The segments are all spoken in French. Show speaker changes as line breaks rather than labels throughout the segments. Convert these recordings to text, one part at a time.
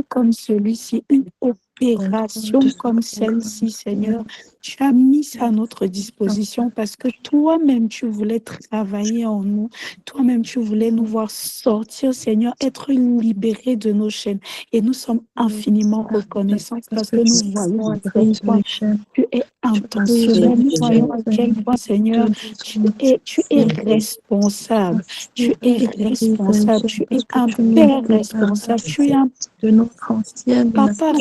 comme celui-ci, une opération comme celle-ci, Seigneur. Tu as mis ça à notre disposition parce que toi-même, tu voulais travailler en nous. Toi-même, tu voulais nous voir sortir, Seigneur, être libérés de nos chaînes. Et nous sommes infiniment reconnaissants parce que nous voyons à quel point tu es intentionnel. Nous voyons à quel point, Seigneur, tu es responsable. Tu es responsable. Tu es un père responsable. Tu es un
de notre ancienne
papa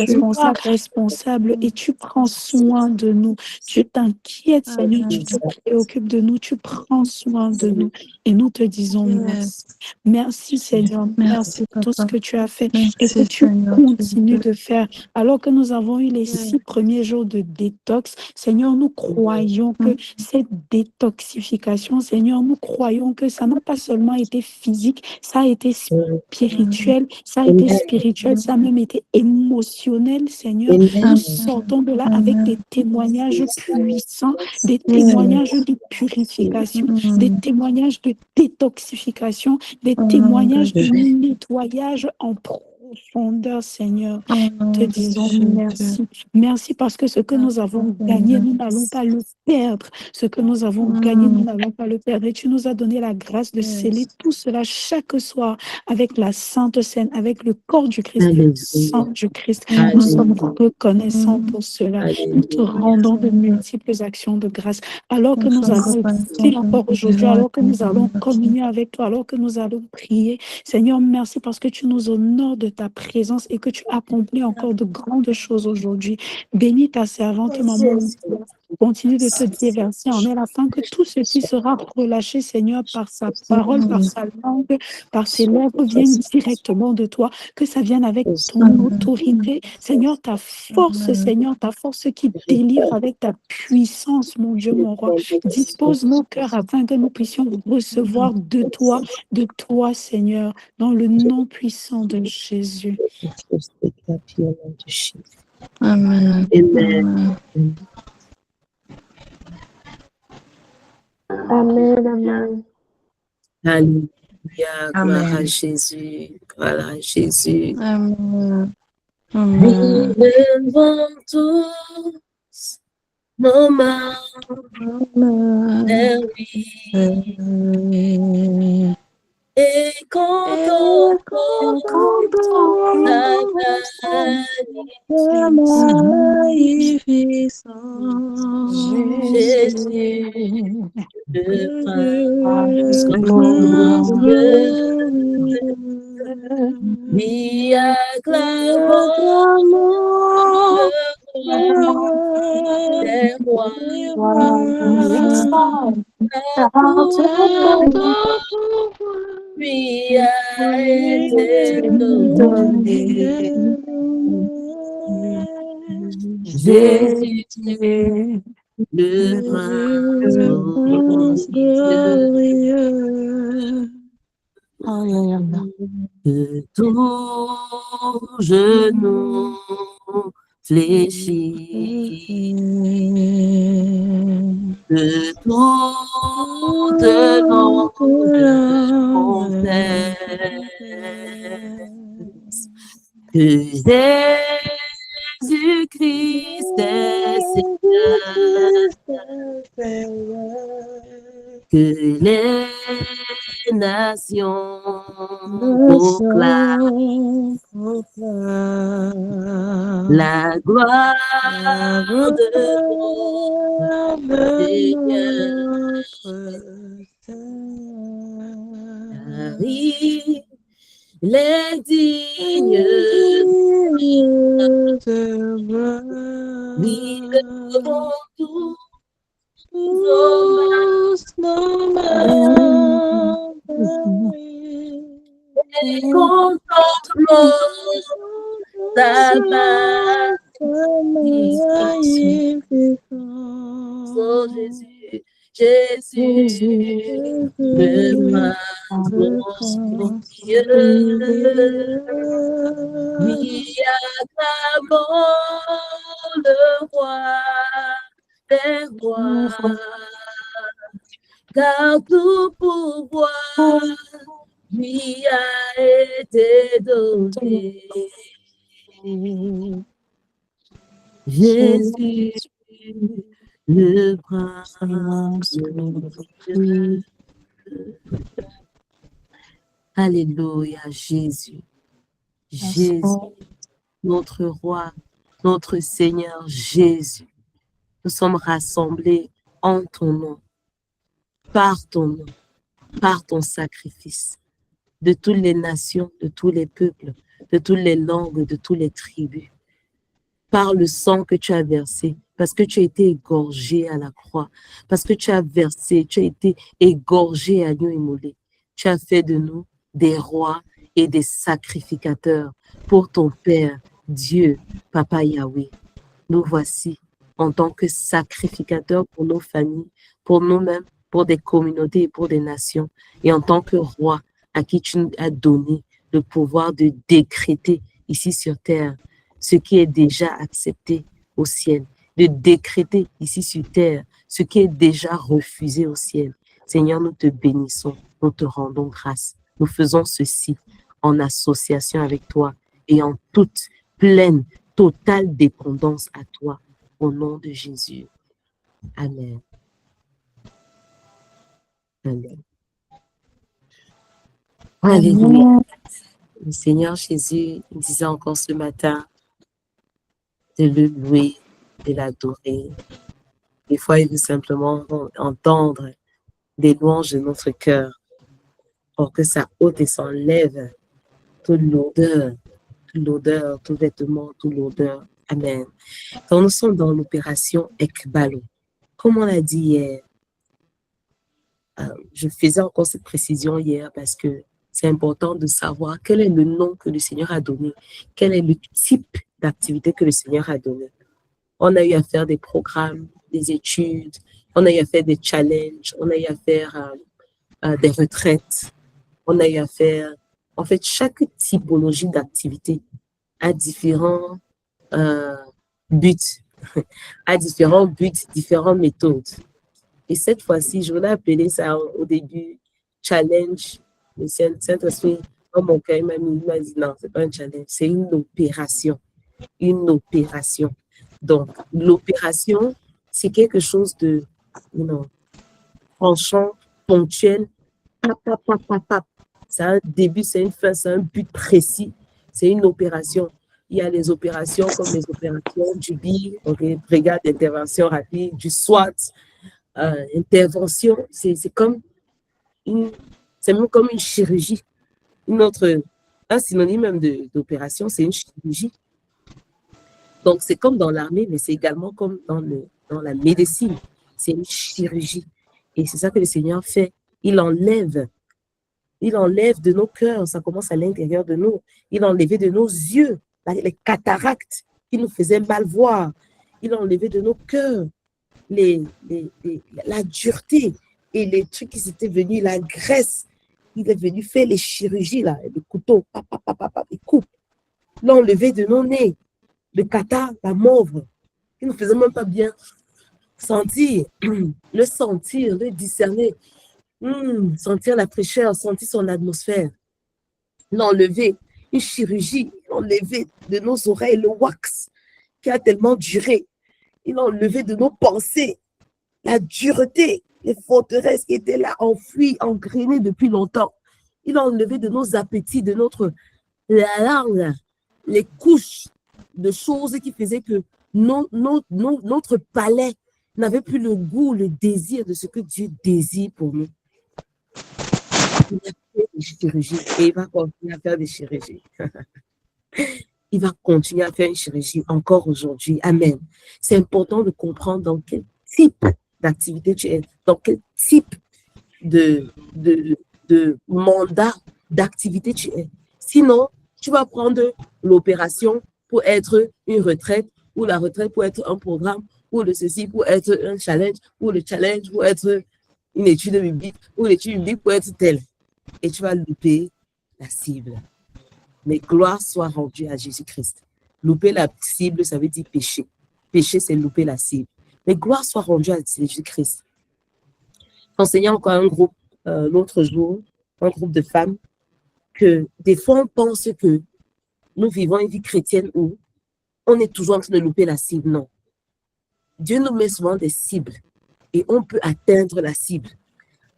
responsable et tu prends soin de nous. Tu t'inquiètes, Seigneur, tu te préoccupes de nous, tu prends soin de nous. Et nous te disons merci. Merci, Seigneur. Merci pour tout ce que tu as fait et que tu continues de faire. Alors que nous avons eu les 6 premiers jours de détox, Seigneur, nous croyons que cette détoxification, Seigneur, nous croyons que ça n'a pas seulement été physique, ça a été spirituel, ça a été spirituel, ça a même été émotionnel, Seigneur. Nous sortons de là avec des témoignages puissants, des témoignages de purification, des témoignages de détoxification, des témoignages de nettoyage en profondeur, Seigneur. Te disons merci. Merci parce que ce que nous avons gagné, nous n'allons pas le perdre. Ce que nous avons gagné, nous n'allons pas le perdre. Et tu nous as donné la grâce de sceller tout cela chaque soir avec la Sainte Seine, avec le corps du Christ, le sang du Christ. Nous sommes reconnaissants pour cela. Nous te rendons de multiples actions de grâce. Alors que nous allons écouter encore aujourd'hui, alors que nous allons communier avec toi, alors que nous allons prier. Seigneur, merci parce que tu nous honores de ta présence et que tu accomplis encore de grandes choses aujourd'hui. Bénis ta servante, maman. Continue de te déverser en elle afin que tout ce qui sera relâché, Seigneur, par sa parole, par sa langue, par ses lèvres, vienne directement de toi, que ça vienne avec ton autorité. Seigneur, ta force qui délivre avec ta puissance, mon Dieu, mon roi. Dispose nos cœurs afin que nous puissions recevoir de toi, Seigneur, dans le nom puissant de Jésus.
Amen.
Amen. Amen, amen.
Alléluia, gloire à Jésus, gloire à Jésus.
Amen.
Nous devons tous nos mains vers lui. Et quand on ta magnificence, Jésus, le prince glorieux, lui acclamons le roi des rois, lui a été donné. Jésus, le prince glorieux, que tout genou fléchit, que toute langue confesse que Jésus-Christ est Seigneur, que les nations proclament la gloire de notre Seigneur. Car il est digne de lui devons tous nos mains et contemplons ta magnificence. Oh Jésus, Jésus, le prince glorieux, lui acclamons le roi des rois, car tout pouvoir lui a été donné. Jésus, le prince glorieux. Alléluia, Jésus. Jésus, notre roi, notre Seigneur Jésus. Nous sommes rassemblés en ton nom, par ton nom, par ton sacrifice, de toutes les nations, de tous les peuples, de toutes les langues, de toutes les tribus, par le sang que tu as versé, parce que tu as été égorgé à la croix, parce que tu as versé, tu as été égorgé à agneau immolé. Tu as fait de nous des rois et des sacrificateurs pour ton Père, Dieu, Papa Yahweh. Nous voici en tant que sacrificateurs pour nos familles, pour nous-mêmes, pour des communautés et pour des nations, et en tant que roi à qui tu nous as donné le pouvoir de décréter ici sur terre ce qui est déjà accepté au ciel, de décréter ici sur terre ce qui est déjà refusé au ciel. Seigneur, nous te bénissons, nous te rendons grâce. Nous faisons ceci en association avec toi et en toute pleine, totale dépendance à toi, au nom de Jésus. Amen. Amen. Alléluia. Le Seigneur Jésus disait encore ce matin de le louer, de l'adorer. Des fois, il veut simplement entendre des louanges de notre cœur pour que ça ôte et s'enlève toute l'odeur, tout vêtement, toute l'odeur. Amen. Donc, nous sommes dans l'opération Ekbalo. Comme on l'a dit hier, je faisais encore cette précision hier parce que c'est important de savoir quel est le nom que le Seigneur a donné, quel est le type d'activité que le Seigneur a donné. On a eu à faire des programmes, des études, on a eu à faire des challenges, on a eu à faire des retraites, on a eu à faire... En fait, chaque typologie d'activité a différents buts, a différents buts, différentes méthodes. Et cette fois-ci, je voulais appeler ça au début challenge. Le Saint-Esprit, dans mon cœur, il m'a dit non, c'est pas un challenge, c'est une opération. Une opération. Donc, l'opération, c'est quelque chose de, tranchant, ponctuel. C'est un début, c'est une fin, c'est un but précis. C'est une opération. Il y a les opérations comme les opérations du BI, brigade d'intervention rapide, du SWAT, intervention. C'est même comme une chirurgie. Un synonyme même d'opération, c'est une chirurgie. Donc, c'est comme dans l'armée, mais c'est également comme dans la médecine. C'est une chirurgie. Et c'est ça que le Seigneur fait. Il enlève de nos cœurs, ça commence à l'intérieur de nous. Il a enlevé de nos yeux les cataractes qui nous faisaient mal voir. Il a enlevé de nos cœurs la dureté et les trucs qui étaient venus, la graisse. Il est venu faire les chirurgies, là, le couteau, il coupe. Il a enlevé de nos nez le catarrhe, la mauve, qui ne nous faisait même pas bien sentir, le discerner, sentir la fraîcheur, sentir son atmosphère. Il a enlevé une chirurgie, il a enlevé de nos oreilles le wax qui a tellement duré. Il a enlevé de nos pensées la dureté, les forteresses qui étaient là, enfouies, engrenées depuis longtemps. Il a enlevé de nos appétits, de la langue, les couches de choses qui faisaient que notre palais n'avait plus le goût, le désir de ce que Dieu désire pour nous. Il a fait des chirurgies et il va continuer à faire des chirurgies. Il va continuer à faire une chirurgie encore aujourd'hui. Amen. C'est important de comprendre dans quel type d'activité tu es, dans quel type de mandat d'activité tu es. Sinon, tu vas prendre l'opération pour être une retraite, ou la retraite pour être un programme, ou le ceci pour être un challenge, ou le challenge pour être une étude biblique, ou l'étude biblique pour être telle. Et tu vas louper la cible. Mais gloire soit rendue à Jésus-Christ. Louper la cible, ça veut dire péché. Péché, c'est louper la cible. Mais gloire soit rendue à Jésus-Christ. J'enseignais encore un groupe l'autre jour, un groupe de femmes, que des fois on pense que nous vivons une vie chrétienne où on est toujours en train de louper la cible. Non. Dieu nous met souvent des cibles et on peut atteindre la cible.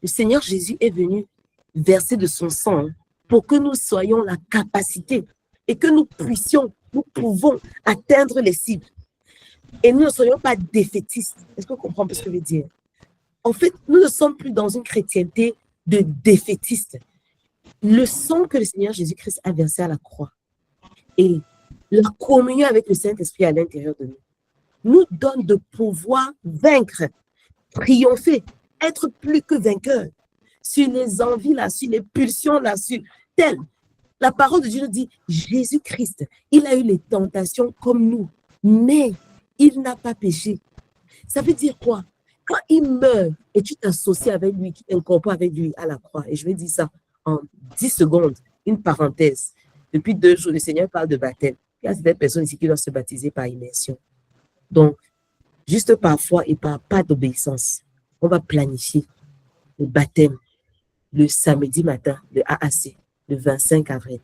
Le Seigneur Jésus est venu verser de son sang pour que nous soyons la capacité et que nous pouvons atteindre les cibles. Et nous ne soyons pas défaitistes. Est-ce que vous comprenez ce que je veux dire? En fait, nous ne sommes plus dans une chrétienté de défaitistes. Le sang que le Seigneur Jésus-Christ a versé à la croix et la communion avec le Saint-Esprit à l'intérieur de nous donne de pouvoir vaincre, triompher, être plus que vainqueur sur les envies là, sur les pulsions là, sur tel. La parole de Dieu nous dit, Jésus-Christ, il a eu les tentations comme nous, mais il n'a pas péché. Ça veut dire quoi? Quand il meurt et tu t'associes avec lui, tu t'incorpores avec lui à la croix, et je vais dire ça en 10 secondes, une parenthèse. Depuis 2 jours, le Seigneur parle de baptême. Il y a certaines personnes ici qui doivent se baptiser par immersion. Donc, juste par foi et par pas d'obéissance, on va planifier le baptême le samedi matin de AAC, le 25 avril.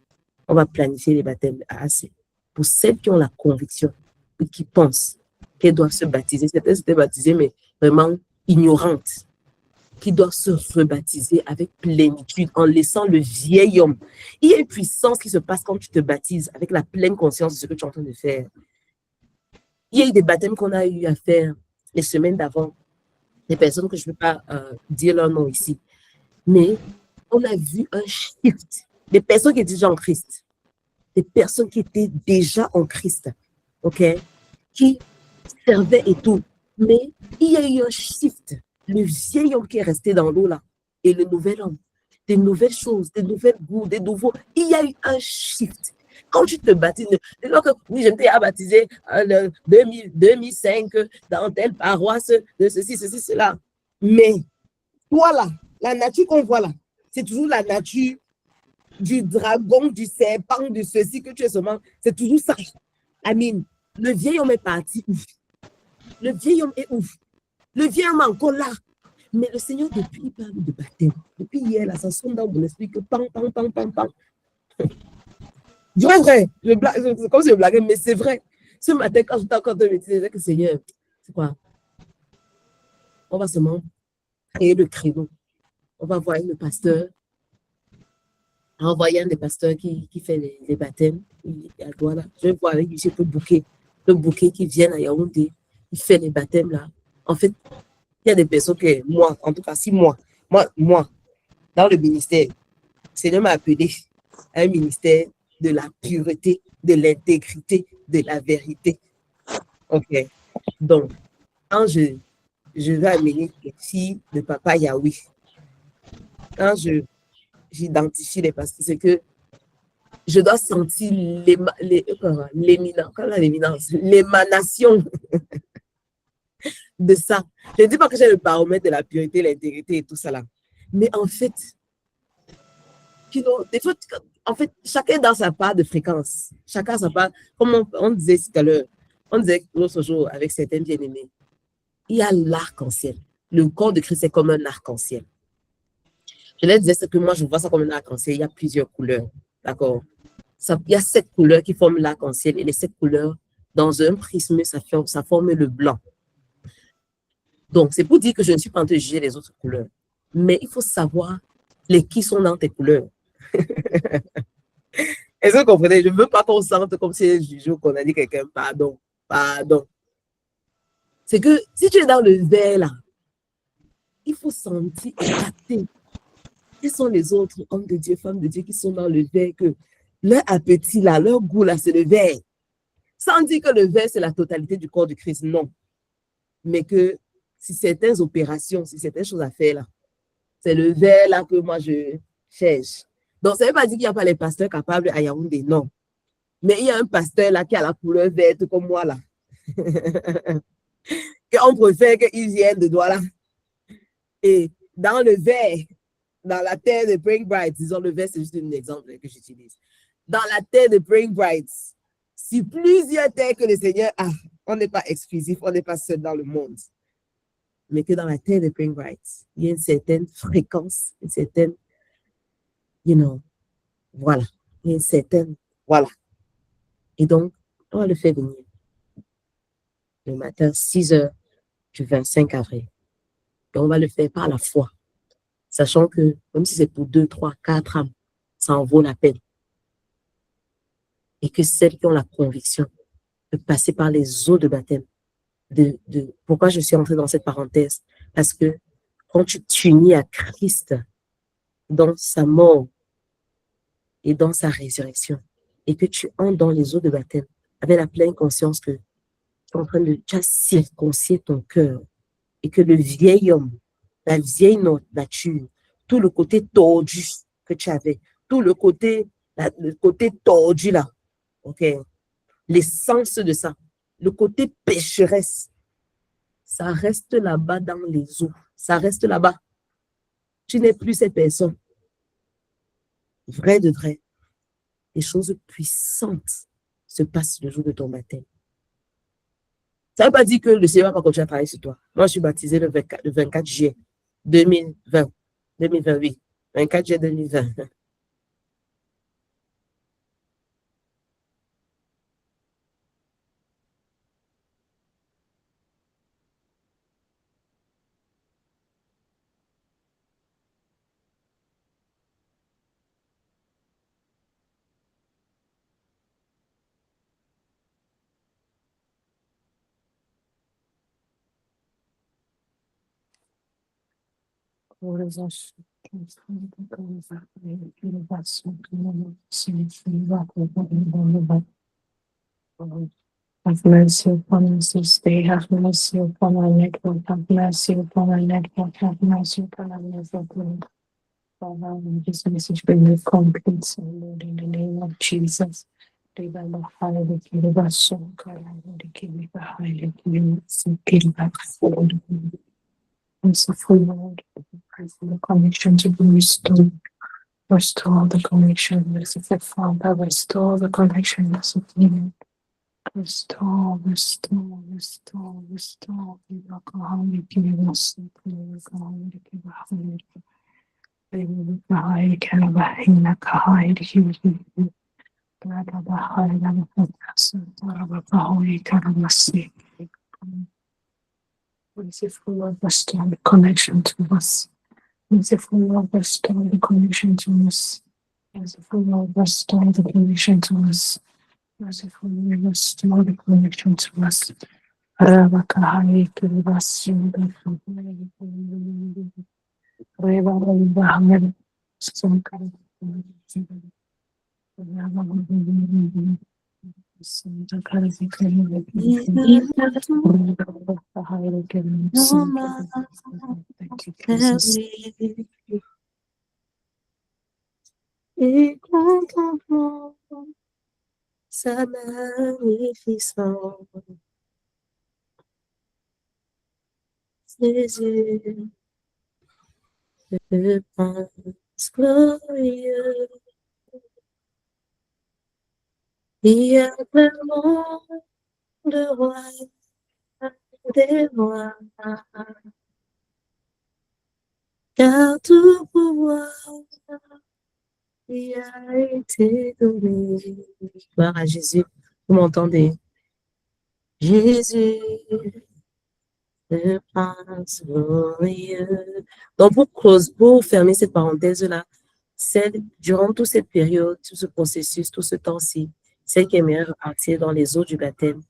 On va planifier les baptêmes de AAC. Pour celles qui ont la conviction et qui pensent qu'elles doivent se baptiser, certaines s'étaient baptisées, mais vraiment ignorantes, qui doivent se rebaptiser avec plénitude en laissant le vieil homme. Il y a une puissance qui se passe quand tu te baptises avec la pleine conscience de ce que tu es en train de faire. Il y a eu des baptêmes qu'on a eu à faire les semaines d'avant, des personnes que je ne peux pas dire leur nom ici, mais on a vu un shift, des personnes qui étaient déjà en Christ, des personnes qui étaient déjà en Christ, ok, qui servaient et tout, mais il y a eu un shift, le vieil homme qui est resté dans l'eau là, et le nouvel homme, des nouvelles choses, des nouvelles goûts, des nouveaux, il y a eu un shift. Quand tu te baptises, oui, je m'étais baptisé en 2005 dans telle paroisse de ceci, cela. Mais toi là, la nature qu'on voit là, c'est toujours la nature du dragon, du serpent, de ceci que tu es seulement. C'est toujours ça. Amine, le vieil homme est parti. Le vieil homme est ouf. Le vieil homme est encore là. Mais le Seigneur, depuis, il parle de baptême. Depuis hier, là, ça sonne dans mon esprit que pam, pam, pam, pam, pam. Vrai, c'est comme si je blaguais, mais c'est vrai. Ce matin, quand j'étais encore de méditer, je disais que Seigneur, c'est quoi? On va seulement créer le créneau. On va voir le pasteur, envoyer un des pasteurs qui fait les baptêmes. Voilà. Je vais voir avec lui, le bouquet qui vient à Yaoundé, il fait les baptêmes là. En fait, il y a des personnes que moi, en tout cas, si moi, dans le ministère, le Seigneur m'a appelé à un ministère de la pureté, de l'intégrité, de la vérité. Ok. Donc, quand je vais amener les filles de Papa Yahweh, quand j'identifie les pasteurs, c'est que je dois sentir l'émanation de ça. Je ne dis pas que j'ai le baromètre de la pureté, l'intégrité et tout ça là. Mais en fait, des fois, en fait, chacun dans sa part de fréquence. Chacun sa part. Comme on disait tout à l'heure, on disait l'autre jour avec certains bien-aimés, il y a l'arc-en-ciel. Le corps de Christ est comme un arc-en-ciel. Je leur disais que moi, je vois ça comme un arc-en-ciel. Il y a plusieurs couleurs. D'accord? Il y a 7 couleurs qui forment l'arc-en-ciel et les 7 couleurs, dans un prisme, ça forme le blanc. Donc, c'est pour dire que je ne suis pas en train de juger les autres couleurs. Mais il faut savoir qui sont dans tes couleurs. Est-ce que vous comprenez? Je ne veux pas qu'on sente comme si je juge ou qu'on a dit quelqu'un, pardon. C'est que si tu es dans le vert là, il faut sentir et capter. Quels sont les autres hommes de Dieu, femmes de Dieu qui sont dans le vert, que leur appétit là, leur goût là, c'est le vert. Sans dire que le vert, c'est la totalité du corps du Christ, non. Mais que si certaines opérations, si certaines choses à faire là, c'est le vert là que moi je cherche. Donc, ça ne veut pas dire qu'il n'y a pas les pasteurs capables à Yaoundé, non. Mais il y a un pasteur là qui a la couleur verte comme moi là. On préfère qu'il vienne de Douala. Et dans le vert, dans la terre de Praying Bright, disons le vert, c'est juste un exemple que j'utilise. Dans la terre de Praying Bright, si plusieurs terres que le Seigneur a, on n'est pas exclusif, on n'est pas seul dans le monde. Mais que dans la terre de Praying Bright, il y a une certaine fréquence, une certaine, voilà, il y a une certaine, voilà. Et donc, on va le faire venir le matin, 6 heures du 25 avril. Et on va le faire par la foi, sachant que même si c'est pour 2, 3, 4 âmes, ça en vaut la peine. Et que celles qui ont la conviction de passer par les eaux de baptême, pourquoi je suis entrée dans cette parenthèse? Parce que quand tu t'unis à Christ dans sa mort et dans sa résurrection, et que tu entres dans les eaux de baptême avec la pleine conscience que tu es en train de déjà circoncire ton cœur et que le vieil homme, la vieille nature, tout le côté tordu que tu avais, tout le côté tordu là, ok, l'essence de ça, le côté pécheresse, ça reste là-bas dans les eaux, ça reste là-bas. Tu n'es plus cette personne. Vrai de vrai, des choses puissantes se passent le jour de ton baptême. Ça ne veut pas dire que le Seigneur va pas continuer à travailler sur toi. Moi, je suis baptisé le 24 juillet 2020. 2028. 24 juillet 2020.
Have mercy upon us this day. Have mercy upon our network. Have mercy upon our network. Have mercy upon our network, Lord. Father, in this message bring the complete, Lord, in the name of Jesus. Merciful Lord, pray for the connection to be restored. Restore the connection, merciful Father. Restore the connection, merciful Lord. Restore, restore, restore, restore. Merciful Lord, restore the connection to us. Merciful Lord, restore the connection to us. Merciful Lord, restore the connection to us. Merciful Lord, restore the connection to us. Rabakahai Kiribasi, Reva Bahmed, Sankar,
Et contemplons sa magnificence, ses yeux de prince glorieux. Il y a tellement de rois, des rois, car tout pouvoir lui a été donné. Gloire à Jésus. Vous m'entendez? Jésus, le prince glorieux. Donc, pour fermer cette parenthèse-là, durant toute cette période, tout ce processus, tout ce temps-ci, celle qui aimerait repartir dans les eaux du baptême,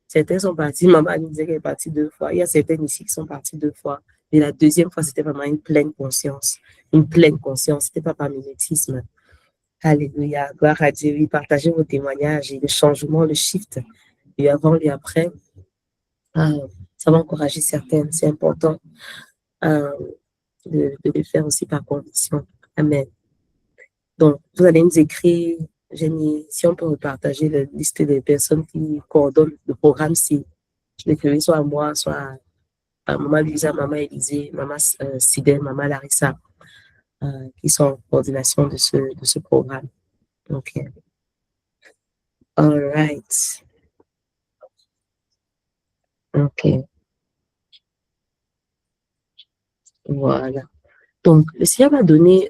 certains sont partis, maman nous disait qu'elle est partie 2 fois. Il y a certaines ici qui sont parties 2 fois. Et la deuxième fois, c'était vraiment une pleine conscience. Une pleine conscience. C'était pas par mimétisme. Alléluia. Gloire à Dieu. Oui, partagez vos témoignages et le changement, le shift. Et avant et après. Ça va encourager certaines. C'est important de le faire aussi par conviction. Amen. Donc, vous allez nous écrire, Jenny, si on peut repartager la liste des personnes qui coordonnent le programme, si je l'écrivais soit à moi, soit à Maman Lisa, Maman Élisée, Maman Sidel, Maman Larissa, qui sont en coordination de ce programme. OK. All right. OK. Voilà. Donc, le Seigneur m'a donné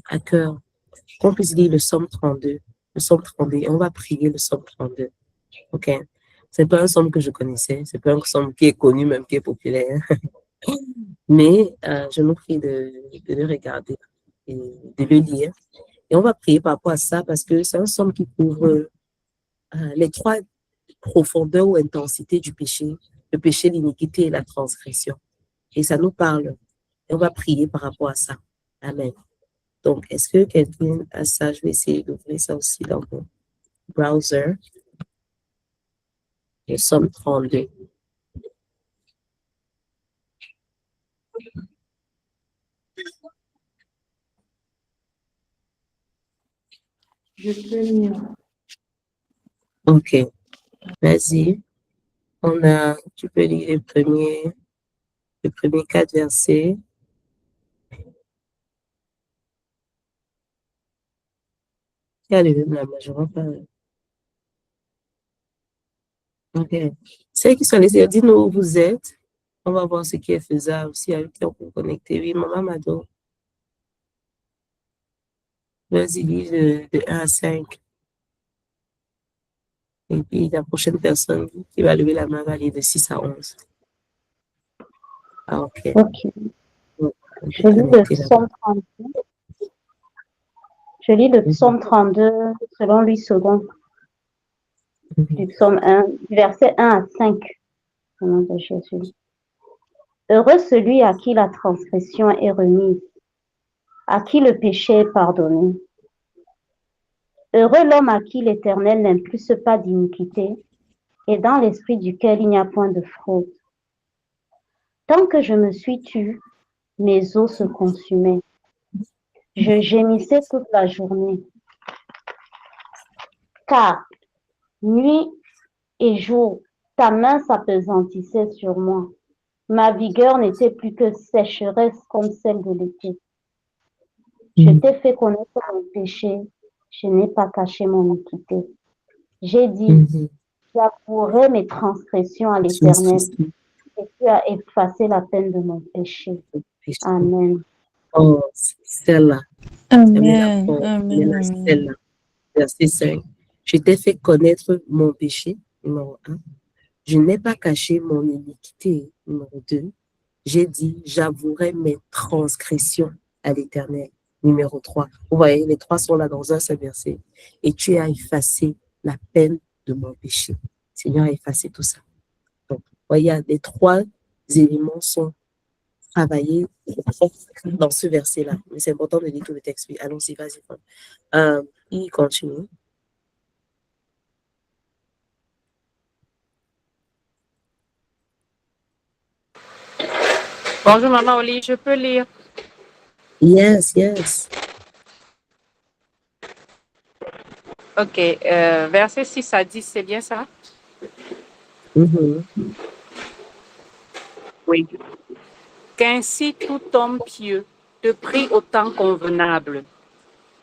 à cœur qu'on puisse lire le Psaume 32. le psaume 32, et on va prier le psaume 32. OK? C'est pas un psaume que je connaissais, c'est pas un psaume qui est connu, même qui est populaire. Mais je nous prie de le regarder et de le lire. Et on va prier par rapport à ça parce que c'est un psaume qui couvre les trois profondeurs ou intensités du péché, le péché, l'iniquité et la transgression. Et ça nous parle. Et on va prier par rapport à ça. Amen. Donc, est-ce que quelqu'un a ça? Je vais essayer d'ouvrir ça aussi dans mon browser. Le psaume 32.
Je peux lire.
OK. Vas-y. Tu peux lire les premiers 4 versets. Il y a le même là, je vois pas. OK. Ceux qui sont laissés, dites-nous où vous êtes. On va voir ce qui est faisable aussi avec qui on peut connecter. Oui, Maman Mado. Vas-y, lis de 1 à 5. Et puis la prochaine personne qui va lever la main va lire de 6 à 11. Ah, OK.
Ok.
Donc,
Je lis le psaume 32. Je lis le psaume 32 selon Louis II, du psaume 1, du verset 1 à 5. Au nom de Jésus. Heureux celui à qui la transgression est remise, à qui le péché est pardonné. Heureux l'homme à qui l'Éternel n'impulse pas d'iniquité et dans l'esprit duquel il n'y a point de fraude. Tant que je me suis tue, mes os se consumaient. Je gémissais toute la journée. Car nuit et jour, ta main s'apesantissait sur moi. Ma vigueur n'était plus que sécheresse comme celle de l'été. Je t'ai fait connaître mon péché, je n'ai pas caché mon iniquité. J'ai dit, j'avouerai mes transgressions à l'Éternel, et tu as effacé la peine de mon péché. Amen.
Oh, celle-là.
Amen. Amen.
Celle-là. Verset 5. Je t'ai fait connaître mon péché, numéro 1. Je n'ai pas caché mon iniquité, numéro 2. J'ai dit, j'avouerai mes transgressions à l'Éternel, numéro 3. Vous voyez, les trois sont là dans un seul verset. Et tu as effacé la peine de mon péché. Le Seigneur a effacé tout ça. Donc, vous voyez, les trois éléments sont travaillés dans ce verset-là. Mais c'est important de lire tout le texte. Oui, allons-y, vas-y. Il continue.
Bonjour, Maman Oli, je peux lire.
Yes, yes.
Ok, verset 6 à 10, c'est bien ça? Oui. Qu'ainsi tout homme pieux te prie au temps convenable.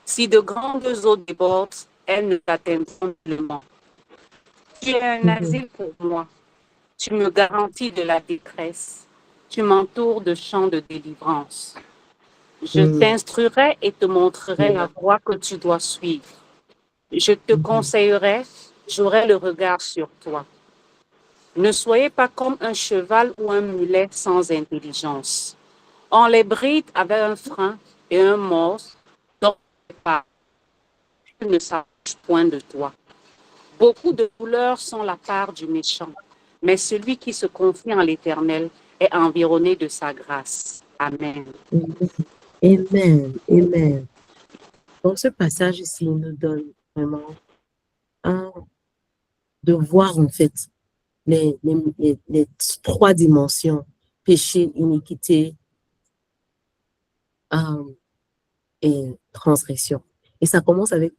Si de grandes eaux débordent, elles ne t'atteindront nullement. Tu es un asile pour moi. Tu me garantis de la détresse. Tu m'entoures de champs de délivrance. Je t'instruirai et te montrerai la voie que tu dois suivre. Je te conseillerai, j'aurai le regard sur toi. Ne soyez pas comme un cheval ou un mulet sans intelligence. On les bride avec un frein et un morse, donc pas. Ils ne s'approchent point de toi. Beaucoup de douleurs sont la part du méchant, mais celui qui se confie en l'Éternel est environné de sa grâce. Amen.
Amen. Amen. Donc, ce passage ici nous donne vraiment de voir en fait les trois dimensions, péché, iniquité et transgression. Et ça commence avec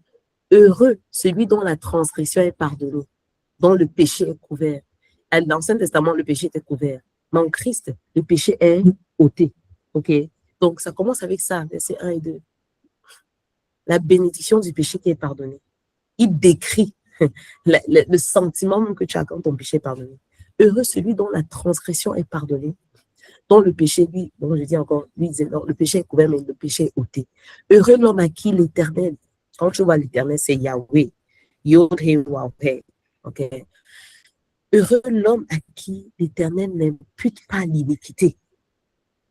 heureux celui dont la transgression est pardonnée, dont le péché est couvert. À l'Ancien Testament, le péché était couvert. Mais en Christ, le péché est ôté. OK? Donc, ça commence avec ça, versets 1 et 2. La bénédiction du péché qui est pardonné. Il décrit le sentiment que tu as quand ton péché est pardonné. Heureux celui dont la transgression est pardonnée, dont le péché, lui, bon, je dis encore, lui disait, non, le péché est couvert, mais le péché est ôté. Heureux l'homme à qui l'Éternel, Quand tu vois l'Éternel, c'est Yahweh. Yod-Hé-Wav-Hé. OK? Heureux l'homme à qui l'Éternel n'impute pas l'iniquité.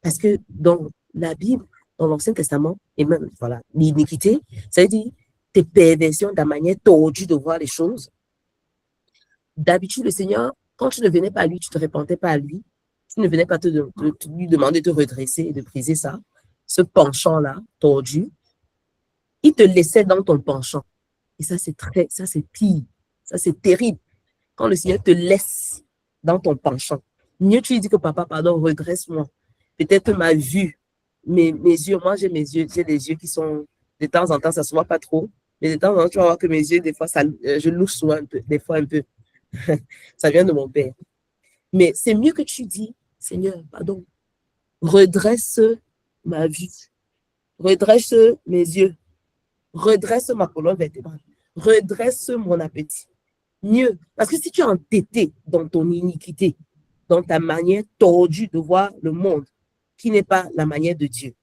Parce que dans la Bible, dans l'Ancien Testament, et même, voilà, l'iniquité, ça veut dire tes perversions, ta manière tordue de voir les choses. D'habitude, le Seigneur, quand tu ne venais pas à lui, tu ne te repentais pas à lui, tu ne venais pas lui demander de te redresser et de briser ça, ce penchant-là, tordu, il te laissait dans ton penchant. Et ça, c'est pire. Ça, c'est terrible. Quand le Seigneur te laisse dans ton penchant. Mieux tu lui dis que papa, pardon, redresse-moi. Peut-être ma vue, mes yeux, moi j'ai mes yeux, j'ai des yeux qui sont, de temps en temps, ça se voit pas trop, mais de temps en temps, tu vas voir que mes yeux, des fois, je louche souvent un peu, des fois un peu. Ça vient de mon père. Mais c'est mieux que tu dis, Seigneur, pardon, redresse ma vue, redresse mes yeux, redresse ma colonne vertébrale, redresse mon appétit. Mieux, parce que si tu es entêté dans ton iniquité, dans ta manière tordue de voir le monde, qui n'est pas la manière de Dieu,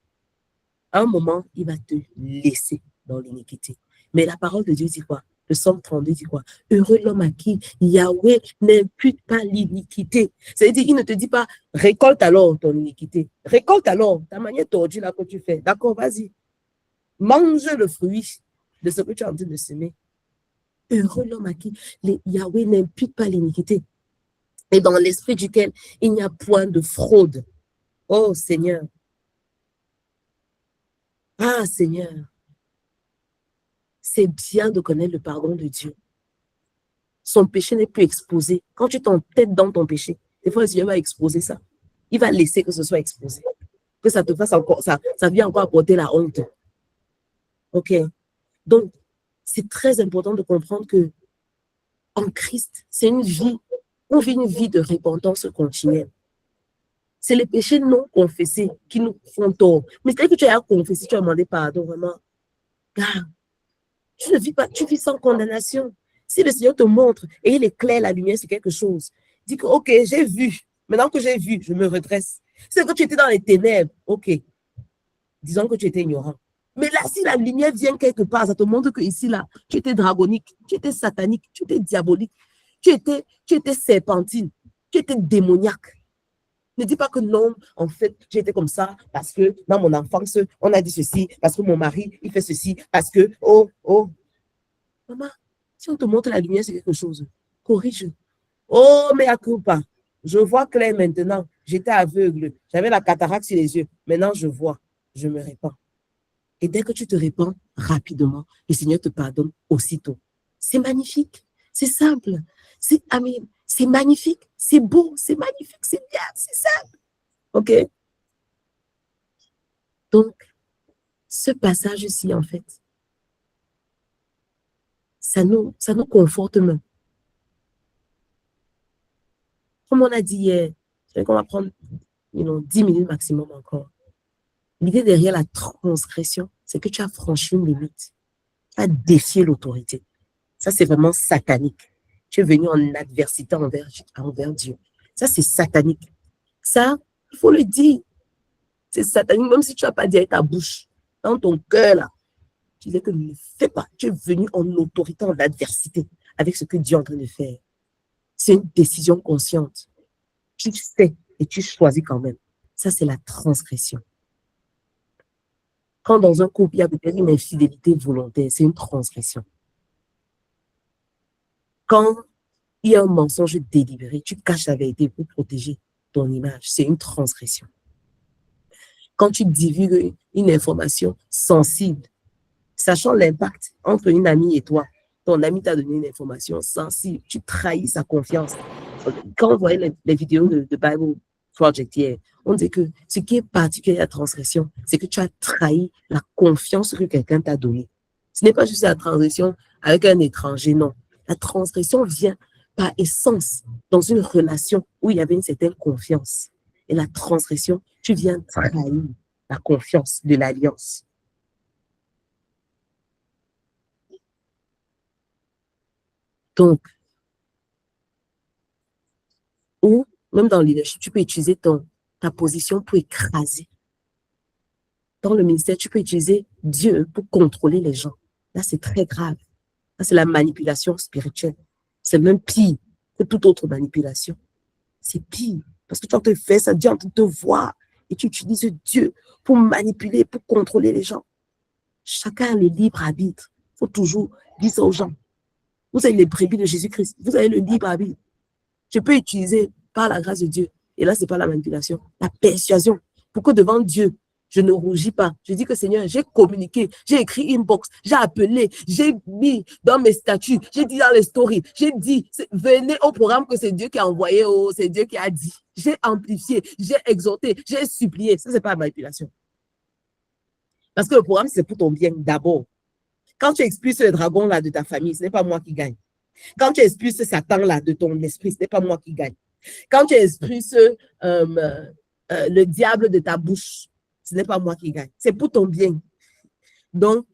à un moment, il va te laisser dans l'iniquité. Mais la parole de Dieu dit quoi? Le Psaume 32 dit quoi? Heureux l'homme à qui Yahweh n'impute pas l'iniquité. C'est-à-dire, il ne te dit pas, récolte alors ton iniquité. Récolte alors ta manière tordue là que tu fais. D'accord, vas-y. Mange le fruit de ce que tu es en train de semer. Heureux l'homme à qui Yahweh n'impute pas l'iniquité. Et dans l'esprit duquel il n'y a point de fraude. Oh Seigneur. Ah Seigneur. C'est bien de connaître le pardon de Dieu. Son péché n'est plus exposé. Quand tu t'entêtes dans ton péché, des fois le Seigneur va exposer ça. Il va laisser que ce soit exposé. Que ça te fasse encore, ça vient encore apporter la honte. Ok. Donc, c'est très important de comprendre que en Christ, c'est une vie, on vit une vie de repentance continuelle. C'est les péchés non confessés qui nous font tort. Mais c'est que tu as confessé, tu as demandé pardon, vraiment. Car tu ne vis pas, tu vis sans condamnation. Si le Seigneur te montre et il éclaire la lumière sur quelque chose, dis que, ok, j'ai vu. Maintenant que j'ai vu, je me redresse. C'est que tu étais dans les ténèbres, ok. Disons que tu étais ignorant. Mais là, si la lumière vient quelque part, ça te montre que ici, là, tu étais dragonique, tu étais satanique, tu étais diabolique, tu étais serpentine, tu étais démoniaque. Ne dis pas que non, en fait, j'étais comme ça parce que dans mon enfance, on a dit ceci, parce que mon mari, il fait ceci, parce que, oh. Maman, si on te montre la lumière sur quelque chose, corrige. Oh, mais à culpa. Je vois clair maintenant. J'étais aveugle. J'avais la cataracte sur les yeux. Maintenant, je vois. Je me répands. Et dès que tu te répands rapidement, le Seigneur te pardonne aussitôt. C'est magnifique. C'est simple. C'est amen. C'est magnifique. C'est beau. C'est magnifique. C'est bien. C'est simple. OK? Donc, ce passage-ci, en fait, ça nous conforte même. Comme on a dit hier, je vais qu'on va prendre 10 minutes maximum encore. L'idée derrière la transgression, c'est que tu as franchi une limite. Tu as défié l'autorité. Ça, c'est vraiment satanique. Tu es venu en adversité envers Dieu. Ça, c'est satanique. Ça, il faut le dire. C'est satanique, même si tu n'as pas dit avec ta bouche. Dans ton cœur, là, tu dis que ne le fais pas. Tu es venu en autorité, en adversité avec ce que Dieu est en train de faire. C'est une décision consciente. Tu sais et tu choisis quand même. Ça, c'est la transgression. Quand dans un couple, il y a peut-être une infidélité volontaire, c'est une transgression. Quand il y a un mensonge délibéré, tu caches la vérité pour protéger ton image, c'est une transgression. Quand tu divulgues une information sensible, sachant l'impact entre une amie et toi, ton ami t'a donné une information sensible, tu trahis sa confiance. Quand on voyait les vidéos de Bible Project hier, on dit que ce qui est particulier à la transgression, c'est que tu as trahi la confiance que quelqu'un t'a donnée. Ce n'est pas juste la transgression avec un étranger, non. La transgression vient par essence dans une relation où il y avait une certaine confiance. Et la transgression, tu viens trahir la confiance de l'alliance. Donc, ou même dans le leadership, tu peux utiliser ta position pour écraser. Dans le ministère, tu peux utiliser Dieu pour contrôler les gens. Là, c'est très grave. Là, c'est la manipulation spirituelle. C'est même pire que toute autre manipulation. C'est pire. Parce que tu te fais ça, Dieu en train de te voir et tu utilises Dieu pour manipuler, pour contrôler les gens. Chacun a le libre arbitre. Il faut toujours dire ça aux gens. Vous avez les brebis de Jésus-Christ. Vous avez le libre arbitre. Je peux utiliser par la grâce de Dieu. Et là, ce n'est pas la manipulation, la persuasion. Pour que devant Dieu, je ne rougis pas. Je dis que Seigneur, j'ai communiqué, j'ai écrit inbox, j'ai appelé, j'ai mis dans mes statuts, j'ai dit dans les stories, j'ai dit, venez au programme que c'est Dieu qui a envoyé, oh, c'est Dieu qui a dit. J'ai amplifié, j'ai exhorté, j'ai supplié. Ça, ce n'est pas la manipulation. Parce que le programme, c'est pour ton bien d'abord. Quand tu expulses le dragon là de ta famille, ce n'est pas moi qui gagne. Quand tu expulses Satan là de ton esprit, ce n'est pas moi qui gagne. Quand tu expulses le diable de ta bouche, ce n'est pas moi qui gagne. C'est pour ton bien. Donc,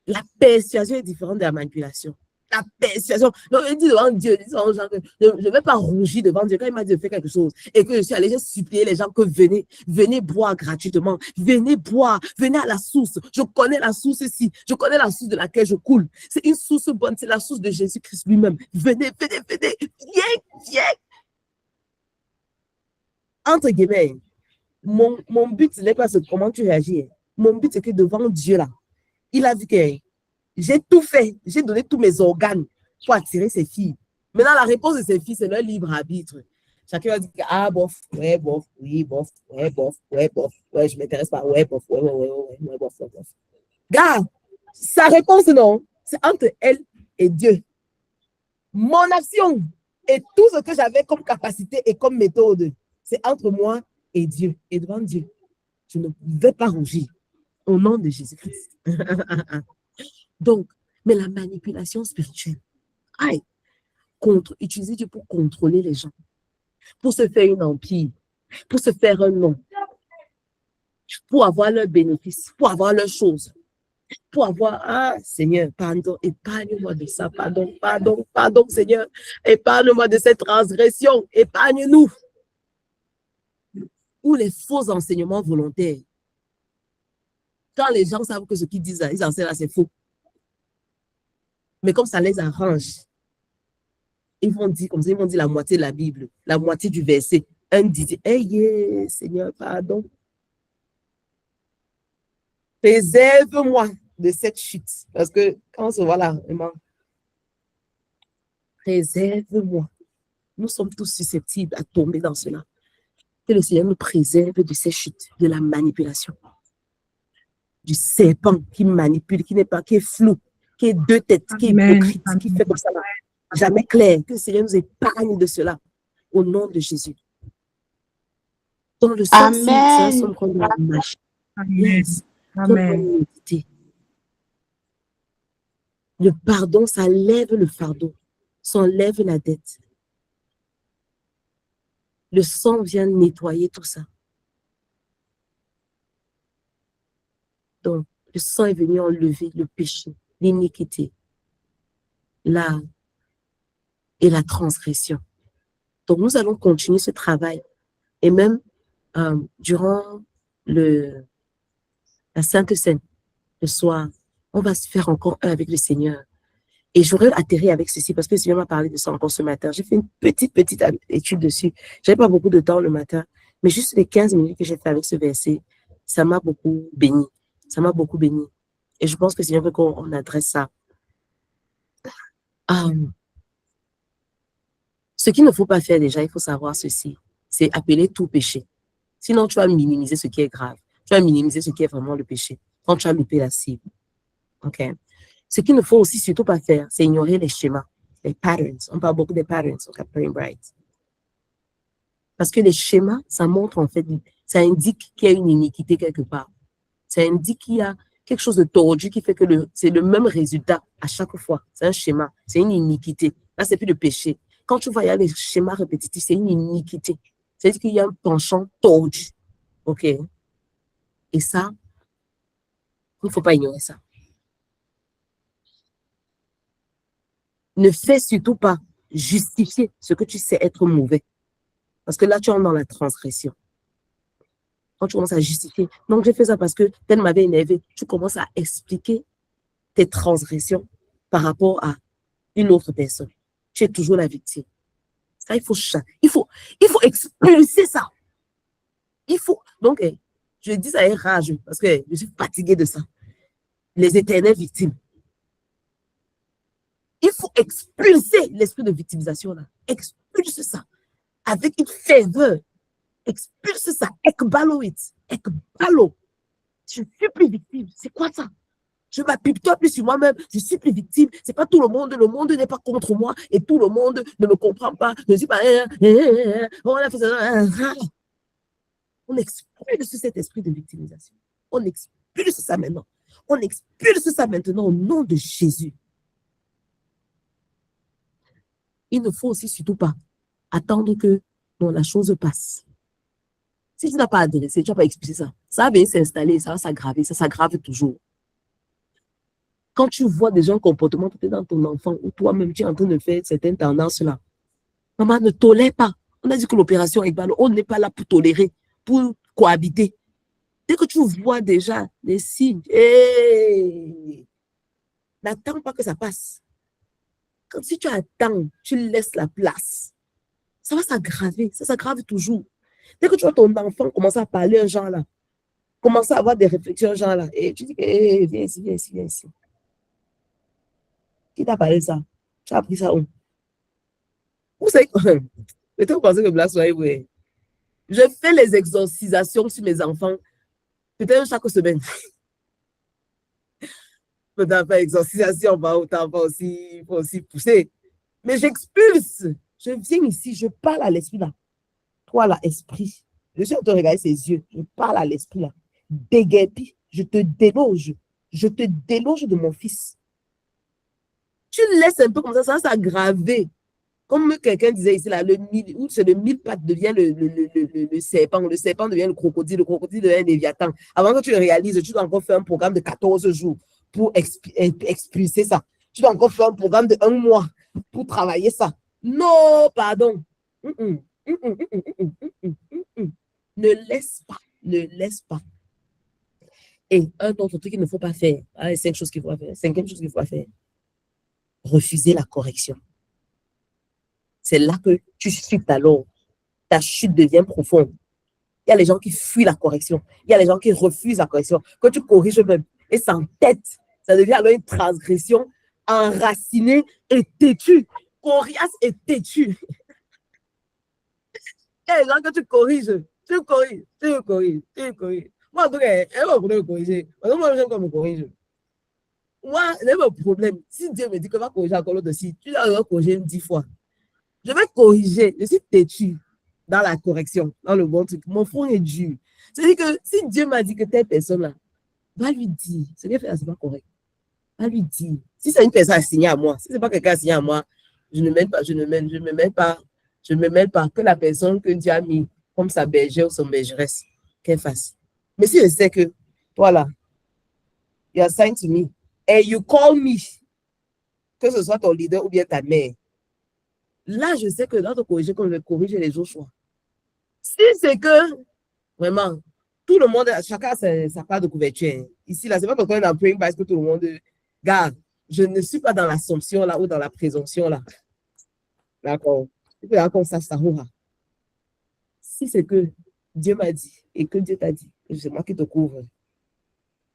la persuasion est différente de la manipulation. La persuasion. Donc, je dis devant Dieu, je dis aux gens que je ne vais pas rougir devant Dieu quand il m'a dit de faire quelque chose et que je suis allée, j'ai supplié les gens que venez boire gratuitement, venez boire, venez à la source. Je connais la source ici, je connais la source de laquelle je coule. C'est une source bonne, c'est la source de Jésus-Christ lui-même. Venez, viens. Entre guillemets, mon but, ce n'est pas comment tu réagis. Mon but, c'est que devant Dieu, là, il a vu que j'ai tout fait, j'ai donné tous mes organes pour attirer ses filles. Maintenant, la réponse de ses filles, c'est leur libre arbitre. Chacun va dire, ah, bof, ouais, bof, oui, bof, ouais, bof, ouais, bof, ouais, je ne m'intéresse pas, ouais, bof, ouais, bof, ouais, bof. Gars, sa réponse, non, c'est entre elle et Dieu. Mon action et tout ce que j'avais comme capacité et comme méthode, c'est entre moi et Dieu, et devant Dieu. Je ne vais pas rougir au nom de Jésus-Christ. Donc, mais la manipulation spirituelle, utiliser Dieu pour contrôler les gens, pour se faire une empire, pour se faire un nom, pour avoir leurs bénéfices, pour avoir leurs choses, pour avoir, Seigneur, pardon, épargne-moi de ça, pardon, Seigneur, épargne-moi de cette transgression, épargne-nous. Ou les faux enseignements volontaires. Quand les gens savent que ce qu'ils disent, ils enseignent là, c'est faux. Mais comme ça les arrange, ils vont dire comme ça, ils vont dire la moitié de la Bible, la moitié du verset. Un dit, hey, Seigneur, pardon. Préserve-moi de cette chute. Parce que quand on se voit là, vraiment, préserve-moi. Nous sommes tous susceptibles à tomber dans cela. Que le Seigneur nous préserve de ces chutes, de la manipulation. Du serpent qui manipule, qui n'est pas, qui est flou, qui est deux têtes, qui est hypocrite, qui fait comme ça là. Jamais clair. Que le Seigneur nous épargne de cela. Au nom de Jésus. Dans le sens, c'est un somme qu'on doit marcher. Yes. Amen. Le pardon, ça lève le fardeau. Ça enlève la dette. Le sang vient nettoyer tout ça. Donc, le sang est venu enlever le péché, l'iniquité, et la transgression. Donc, nous allons continuer ce travail. Et même durant la Sainte Seine, le soir, on va se faire encore un avec le Seigneur. Et j'aurais atterri avec ceci parce que le Seigneur m'a parlé de ça encore ce matin. J'ai fait une petite étude dessus. Je n'avais pas beaucoup de temps le matin, mais juste les 15 minutes que j'ai fait avec ce verset, ça m'a beaucoup béni. Ça m'a beaucoup béni. Et je pense que le Seigneur veut qu'on adresse ça. Ce qu'il ne faut pas faire déjà, il faut savoir ceci, c'est appeler tout péché. Sinon, tu vas minimiser ce qui est grave. Tu vas minimiser ce qui est vraiment le péché. Quand tu as loupé la cible. OK? Ce qu'il ne faut aussi surtout pas faire, c'est ignorer les schémas, les patterns. On parle beaucoup des patterns au Praying Bright. Parce que les schémas, ça montre en fait, ça indique qu'il y a une iniquité quelque part. Ça indique qu'il y a quelque chose de tordu qui fait que c'est le même résultat à chaque fois. C'est un schéma, c'est une iniquité. Là, c'est plus le péché. Quand tu vois, il y a des schémas répétitifs, c'est une iniquité. C'est-à-dire qu'il y a un penchant tordu. OK? Et ça, il ne faut pas ignorer ça. Ne fais surtout pas justifier ce que tu sais être mauvais. Parce que là, tu entres dans la transgression. Quand tu commences à justifier, donc j'ai fait ça parce que tel m'avait énervé, tu commences à expliquer tes transgressions par rapport à une autre personne. Tu es toujours la victime. Ça, il faut expulser ça. Donc, je dis ça avec rage parce que je suis fatiguée de ça. Les éternelles victimes. Il faut expulser l'esprit de victimisation là. Expulse ça avec une ferveur. Expulse ça. Ekbalo-it. Ekbalo. Je suis plus victime. C'est quoi ça? Je m'appuie-toi plus sur moi-même. Je suis plus victime. C'est pas tout le monde. Le monde n'est pas contre moi et tout le monde ne me comprend pas. Je ne suis pas. On expulse cet esprit de victimisation. On expulse ça maintenant. On expulse ça maintenant au nom de Jésus. Il ne faut aussi surtout pas attendre que la chose passe. Si tu n'as pas adressé, tu n'as pas expulsé ça. Ça va s'installer, ça va s'aggraver, ça s'aggrave toujours. Quand tu vois déjà un comportement peut-être dans ton enfant ou toi-même tu es en train de faire certaines tendances-là, maman ne tolère pas. On a dit que l'opération Ekbalo, on n'est pas là pour tolérer, pour cohabiter. Dès que tu vois déjà les signes, n'attends pas que ça passe. Quand si tu attends, tu laisses la place, ça va s'aggraver, ça s'aggrave toujours. Dès que tu vois ton enfant commencer à parler un genre là, commencer à avoir des réflexions genre là, et tu dis que viens ici, viens ici, viens ici. Qui t'a parlé de ça? Tu as appris ça où? Vous savez quoi? Peut-être vous pensez que Black soit vrai. Je fais les exorcisations sur mes enfants, peut-être chaque semaine. Peut-être faire exorcisation, autant pas aussi, faut aussi pousser. Mais j'expulse. Je viens ici, je parle à l'esprit là. Toi là, esprit. Je suis en train de regarder ses yeux. Je parle à l'esprit là. Déguerpi, je te déloge. Je te déloge de mon fils. Tu laisses un peu comme ça va s'aggraver. Comme quelqu'un disait ici, là, c'est le mille pattes devient le serpent devient le crocodile devient un léviathan. Avant que tu le réalises, tu dois encore faire un programme de 14 jours pour expulser ça. Tu dois encore faire un programme de 1 mois pour travailler ça. Non, pardon. Ne laisse pas. Et un autre truc qu'il ne faut pas faire, 5 choses qu'il faut faire, 5e chose qu'il faut faire, refuser la correction. C'est là que tu chutes alors. Ta chute devient profonde. Il y a les gens qui fuient la correction. Il y a les gens qui refusent la correction. Quand tu corriges même et s'entête, ça devient alors une transgression enracinée et têtue. Coriace et têtue. Il y a les gens que tu corriges. Tu corriges. Moi, en tout cas, elle va me corriger. Moi, j'aime qu'on me corrige. Moi, il y a un problème. Si Dieu me dit que va corriger encore l'autre aussi, tu dois corriger 10 fois. Je vais corriger. Je suis têtu dans la correction, dans le bon truc. Mon front est dur. C'est-à-dire que si Dieu m'a dit que telle personne-là, va lui dire, ce qu'il fait, c'est pas correct. Va lui dire. Si c'est une personne assignée à moi, si c'est pas quelqu'un assigné à moi, je ne me mêle pas que la personne que Dieu a mis comme sa bergère ou son bergeresse, qu'elle fasse. Mais si je sais que, toi là, you are assigned to me, and you call me, que ce soit ton leader ou bien ta mère, là, je sais que dans ton corriger, comme je vais corriger les autres choix. Si c'est que, vraiment, tout le monde, chacun a sa part de couverture. Ici, là, c'est pas parce qu'on est dans le praying parce que tout le monde, garde, je ne suis pas dans l'assomption là ou dans la présomption là. D'accord. Il faut qu'on sache ça. Si c'est que Dieu m'a dit et que Dieu t'a dit que c'est moi qui te couvre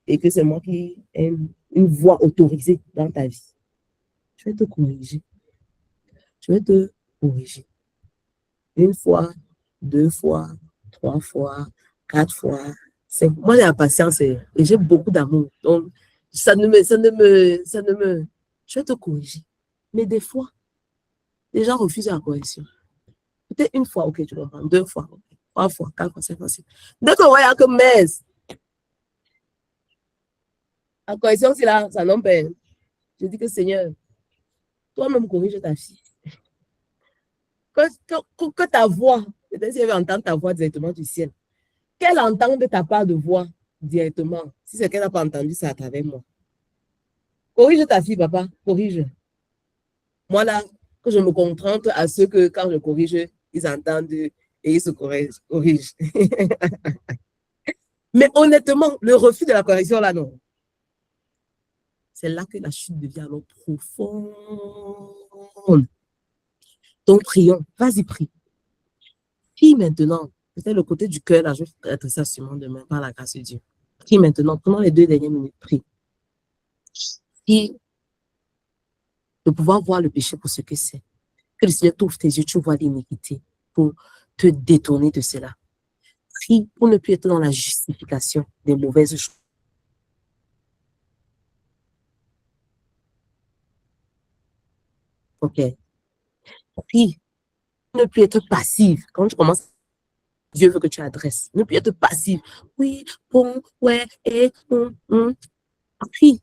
et que c'est moi qui ai une voix autorisée dans ta vie, je vais te corriger. Je vais te corriger. 1 fois, 2 fois, 3 fois, 4 fois, 5. Moi, j'ai la patience et j'ai beaucoup d'amour. Donc, je vais te corriger. Mais des fois, les gens refusent la correction. Peut-être 1 fois, ok, tu comprends. 2 fois, okay. 3 fois, 4 fois, 5 fois, 6. Dès qu'on voit que la correction, c'est là, ça n'empêche. Je dis que Seigneur, toi-même corrige ta fille. Que ta voix, peut-être si elle veut entendre ta voix directement du ciel, qu'elle entende ta part de voix directement. Si c'est qu'elle n'a pas entendu, c'est à travers moi. Corrige ta fille, papa, corrige. Moi là, que je me contente à ceux que quand je corrige, ils entendent et ils se corrigent. Mais honnêtement, le refus de la correction là, non. c'est là que la chute devient alors profonde. Donc, prions. Vas-y, prie. Prie maintenant. Peut-être le côté du cœur, là, je vais traiter ça sûrement demain par la grâce de Dieu. Prie maintenant. Pendant les 2 dernières minutes, prie. Prie de pouvoir voir le péché pour ce que c'est. Que le Seigneur t'ouvre tes yeux, tu vois l'iniquité pour te détourner de cela. Prie pour ne plus être dans la justification des mauvaises choses. Ok. Prie pour ne plus être passive. Quand tu commences, Dieu veut que tu adresses. Ne plus être passive. Oui, bon, ouais, et, Prie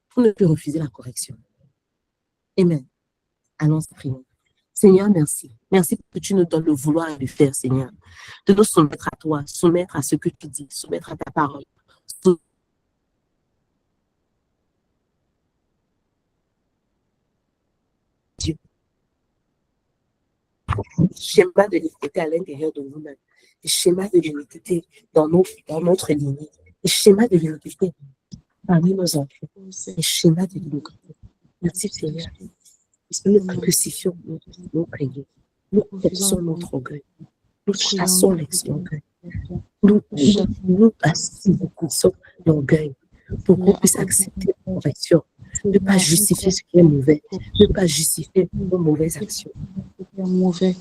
pour ne plus refuser la correction. Amen. Allons prions. Seigneur, merci. Merci que tu nous donnes le vouloir et le faire, Seigneur. De nous soumettre à toi, soumettre à ce que tu dis, soumettre à ta parole. Dieu. Schéma de l'iniquité à l'intérieur de nous-mêmes. Le schéma de l'iniquité dans notre lignée. Le schéma de l'iniquité parmi nos enfants. Le schéma de l'iniquité. Merci, Seigneur. Parce que nous crucifions nos prières. Nous forçons notre orgueil. Nous chassons l'orgueil. Nous assistons l'orgueil pour qu'on puisse accepter la correction. Ne pas justifier ce qui est mauvais. Ne pas justifier nos mauvaises actions.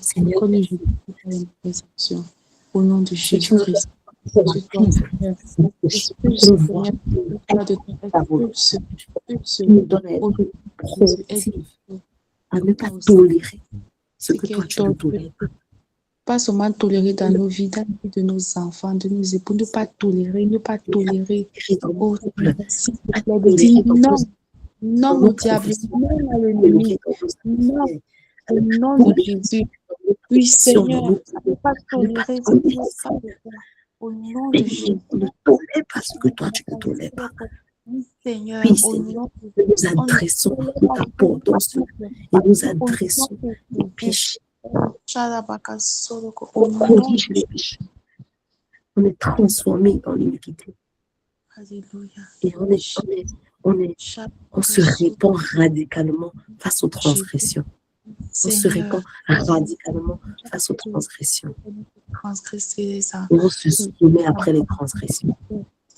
Seigneur,
au nom de Jésus-Christ.
Nous donne à être proactif, à ne pas tolérer ce que toi tu ne tolères pas.
Pas seulement tolérer dans nos vies, dans la vie de nos enfants, de nos époux, ne pas tolérer. Oh, non au diable, non à l'ennemi, non au nom de Jésus. Oui, Seigneur, ne pas tolérer ce qui n'est pas de toi. Au nom de Jésus.
Ne tolère pas ce que toi tu ne tolères pas.
Oui, Seigneur,
Oui,
au
Seigneur,
nom de
nous adressons, nous t'apportons cela et nous adressons les péchés. On corrige les péchés. On est transformé dans l'iniquité.
Alléluia.
Et on se répand radicalement face aux transgressions. On se répand radicalement face aux transgressions.
Transgresser ça.
Et on se soumet après les transgressions.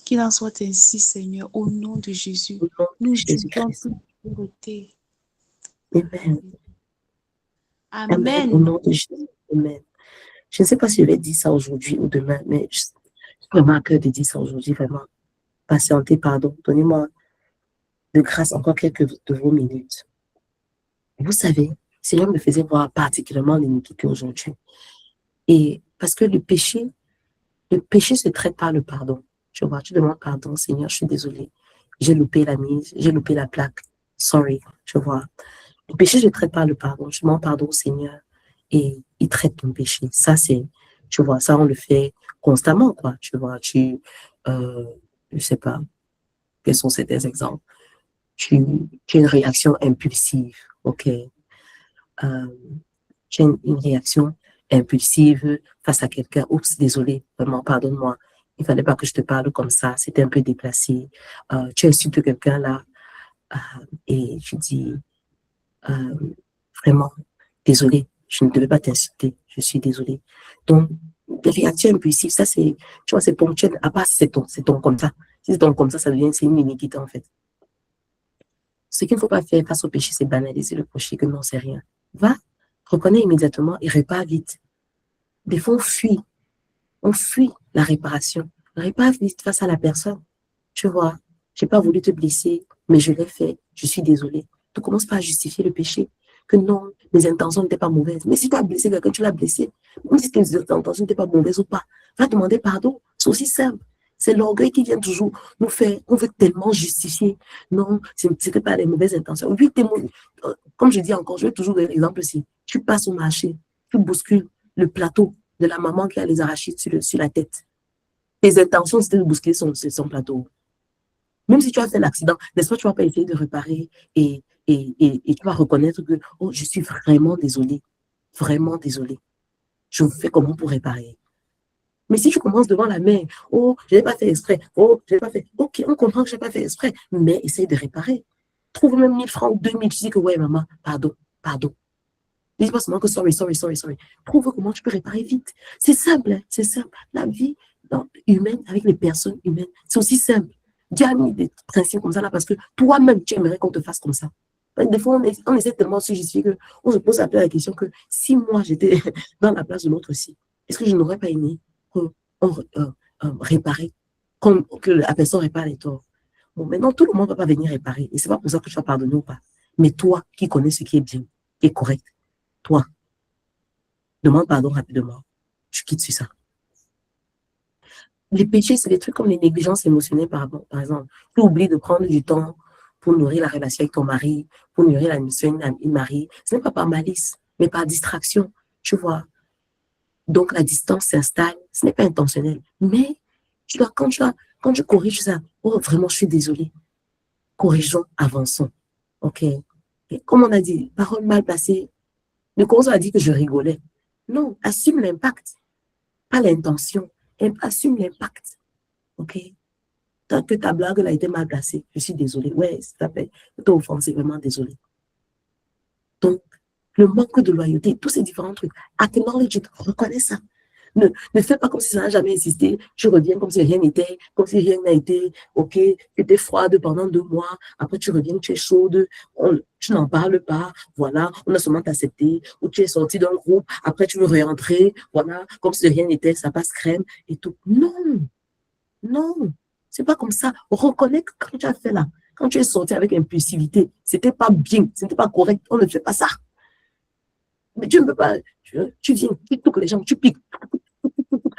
Qu'il en soit ainsi, Seigneur, au nom de Jésus.
Au nom de
Nous
Jésus-Christ.
pureté.
Amen.
Amen.
Au nom de Jésus. Amen. Je ne sais pas si je vais dire ça aujourd'hui ou demain, mais j'ai vraiment à cœur de dire ça aujourd'hui, vraiment. Patientez, pardon. Donnez-moi de grâce encore quelques de vos minutes. Vous savez, le Seigneur me faisait voir particulièrement l'iniquité aujourd'hui. Et parce que le péché se traite par le pardon. Tu vois, tu demandes pardon, Seigneur, je suis désolée. J'ai loupé la mise, j'ai loupé la plaque. Sorry, tu vois. Le péché se traite par le pardon. Je demande pardon au Seigneur et il traite ton péché. Ça, c'est, tu vois, ça, on le fait constamment, quoi. Tu vois, je sais pas, quels sont certains exemples. Tu as une réaction impulsive, ok. Tu as une réaction impulsive face à quelqu'un. Oups, désolé, vraiment, pardonne-moi. Il ne fallait pas que je te parle comme ça, c'était un peu déplacé. Tu insultes quelqu'un là et tu dis vraiment, désolé, je ne devais pas t'insulter, je suis désolé. Donc, les réactions impulsives, ça c'est, tu vois, c'est ponctuel, à part c'est ton comme ça. Si c'est ton comme ça devient, c'est une iniquité en fait. Ce qu'il ne faut pas faire face au péché, c'est banaliser le péché, que non, c'est rien. Va, reconnais immédiatement et répare vite. Des fois, on fuit la réparation. Répare vite face à la personne. Tu vois, j'ai pas voulu te blesser, mais je l'ai fait, je suis désolée. Tu ne commences pas à justifier le péché, que non, mes intentions n'étaient pas mauvaises. Mais si tu as blessé quelqu'un, tu l'as blessé. Même si tes intentions n'étaient pas mauvaises ou pas, va demander pardon. C'est aussi simple. C'est l'orgueil qui vient toujours nous faire, on veut tellement justifier. Non, ce n'était pas les mauvaises intentions. Oui, comme je dis encore, je vais toujours donner l'exemple aussi. Tu passes au marché, tu bouscules le plateau de la maman qui a les arachides sur la tête. Tes intentions, c'était de bousculer son plateau. Même si tu as fait l'accident, n'est-ce pas, tu ne vas pas essayer de réparer et tu vas reconnaître que, oh, je suis vraiment désolée. Vraiment désolée. Je fais comment pour réparer? Mais si tu commences devant la mère, oh, je n'ai pas fait exprès, oh, je n'ai pas fait, ok, on comprend que je n'ai pas fait exprès, mais essaye de réparer. Trouve même 1000 francs ou 2000, tu dis que ouais, maman, pardon, pardon. Dis pas seulement que sorry. Trouve comment tu peux réparer vite. C'est simple, hein, c'est simple. La vie humaine avec les personnes humaines, c'est aussi simple. Dieu a mis des principes comme ça là parce que toi-même, tu aimerais qu'on te fasse comme ça. Des fois, on essaie tellement de se justifier qu'on se pose un peu la question que si moi, j'étais dans la place de l'autre aussi, est-ce que je n'aurais pas aimé réparer, que la personne répare les torts? Bon, maintenant, tout le monde ne va pas venir réparer. Et ce n'est pas pour ça que tu vas pardonner ou pas. Mais toi, qui connais ce qui est bien et correct, toi, demande pardon rapidement. Tu quittes sur ça. Les péchés, c'est des trucs comme les négligences émotionnelles, par exemple. Tu oublies de prendre du temps pour nourrir la relation avec ton mari, pour nourrir la mission d'un mari. Ce n'est pas par malice, mais par distraction. Tu vois. Donc, la distance s'installe. Ce n'est pas intentionnel. Mais quand tu corriges ça, oh, vraiment, je suis désolée. Corrigeons, avançons. OK. Et comme on a dit, parole mal placée, ne commence pas à dire que je rigolais. Non, assume l'impact, pas l'intention. Assume l'impact. OK? Tant que ta blague a été mal placée, je suis désolée. Ouais, ça fait, t'as offensé, vraiment désolée. Donc, le manque de loyauté, tous ces différents trucs, acknowledge it, reconnais ça. Ne fais pas comme si ça n'a jamais existé. Tu reviens comme si rien n'était, comme si rien n'a été. OK, tu étais froide pendant 2 mois. Après, tu reviens, tu es chaude. Tu n'en parles pas. Voilà, on a seulement accepté. Ou tu es sorti d'un groupe. Après, tu veux réentrer. Voilà, comme si rien n'était, ça passe crème et tout. Non, non, c'est pas comme ça. Reconnais que quand tu as fait là, quand tu es sorti avec impulsivité, c'était pas bien, c'était pas correct. On ne fait pas ça. Mais tu ne peux pas. Tu viens, tu touches les gens, tu piques.